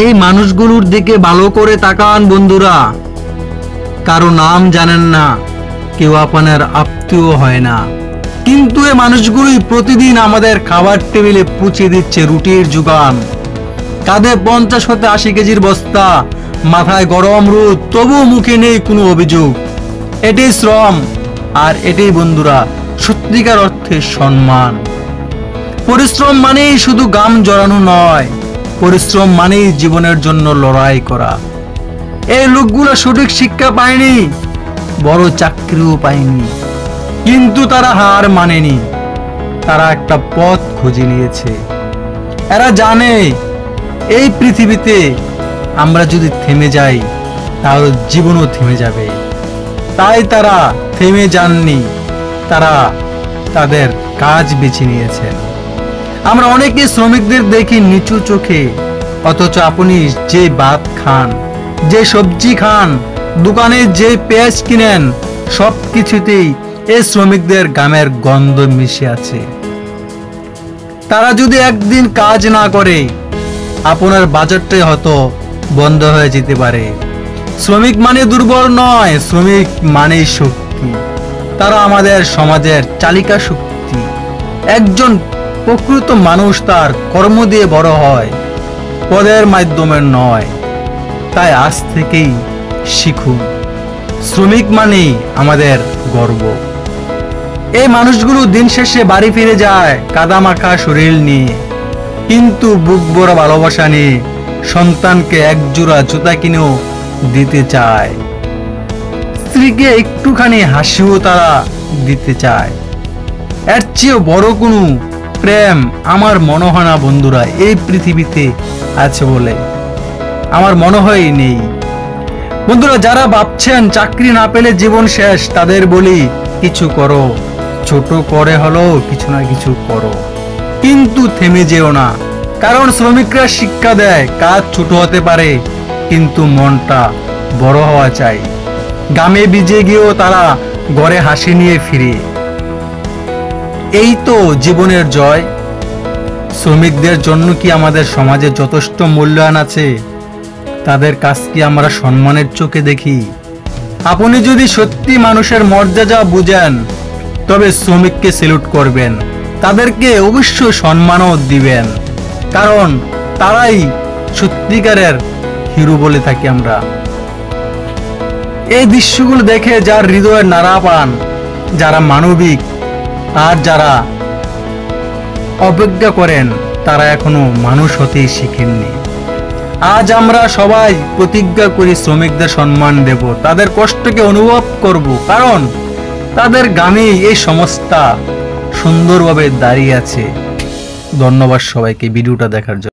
এই মানুষগুলোর দিকে ভালো করে তাকান বন্ধুরা। কারো নাম জানেন না, কেউ আপনার আত্মীয় হয় না, কিন্তু এই মানুষগুলোই প্রতিদিন আমাদের খাবার টেবিলে পৌঁছে দিচ্ছে রুটির যোগান। কাঁধে 50-80 কেজির বস্তা, মাথায় গরম রোদ, তবুও মুখে নেই কোনো অভিযোগ। এটাই শ্রম, আর এটাই বন্ধুরা সত্যিকার অর্থে সম্মান। পরিশ্রম মানেই শুধু ঘাম জড়ানো নয়, পরিশ্রম মানেই জীবনের জন্য লড়াই করা। এই লোকগুলো সঠিক শিক্ষা পায়নি, বড় চাকরিও পায়নি, কিন্তু তারা হার মানেনি। তারা একটা পথ খুঁজে নিয়েছে। এরা জানে এই পৃথিবীতে আমরা যদি থেমে যাই তাহলে জীবনও থেমে যাবে। তাই তারা থেমে যাননি, তারা তাদের কাজ বেছে নিয়েছেন। আমরা অনেকে শ্রমিকদের দেখি নিচু চোখে, অথচ আপনি যে ভাত খান, যে সবজি খান, দোকানে যে পেঁয়াজ কিনেন, সবকিছুতেই এই শ্রমিকদের ঘামের গন্ধ মিশে আছে। তারা যদি একদিন কাজ না করে আপনার বাজারটাই হয়তো বন্ধ হয়ে যেতে পারে। শ্রমিক মানে দুর্বল নয়, শ্রমিক মানেই শক্তি। তারা আমাদের সমাজের চালিকা শক্তি। একজন প্রকৃত মানুষ তার কর্ম দিয়ে বড় হয়, পদের মাধ্যমে নয়। তাই আজ থেকেই শিখুন, শ্রমিক মানেই আমাদের গর্ব। এই মানুষগুলো দিন শেষে বাড়ি ফিরে যায় কাদামাখা শরীর নিয়ে, কিন্তু বুক ভরা ভালোবাসা নিয়ে। সন্তানকে একজোড়া জুতা কিনেও দিতে চায়, স্ত্রীকে একটুখানি হাসিও তারা দিতে চায়। এর চেয়েও বড় কোনো প্রেম আমার মনে হয় না বন্ধুরা এই পৃথিবীতে আছে বলে আমার মনে হয় নেই। বন্ধুরা, যারা ভাবছেন চাকরি না পেলে জীবন শেষ, তাদের বলি কিছু করো, ছোট করে হলেও কিছু না কিছু করো, কিন্তু থেমে যেও না। কারণ শ্রমিকরা শিক্ষা দেয় কাজ ছোট হতে পারে, কিন্তু মনটা বড় হওয়া চাই। গামে ভিজে গিয়েও তারা ঘরে হাসি নিয়ে ফিরে। এই তো জীবনের জয়। শ্রমিকদের জন্য কি আমাদের সমাজে যথেষ্ট মূল্যায়ন আছে? তাদের কাজ কি আমরা সম্মানের চোখে দেখি? আপনি যদি সত্যি মানুষের মর্যাদা বুঝেন তবে শ্রমিককে স্যালুট করবেন, তাদেরকে অবশ্যই সম্মানও দিবেন, কারণ তারাই সত্যিকারের হিরো বলে থাকি আমরা। এই দৃশ্যগুলো দেখে যার হৃদয়ের নাড়া পান, যারা মানবিক আর যারা অবজ্ঞা করেন, তারা এখনো মানুষ হতেই শিখেননি। আজ আমরা সবাই প্রতিজ্ঞা করি শ্রমিকদের সম্মান দেব, তাদের কষ্টকে অনুভব করব, কারণ তাদের গামেই এই সমাজটা সুন্দরভাবে দাঁড়িয়ে আছে। ধন্যবাদ সবাইকে ভিডিওটা দেখার জন্য।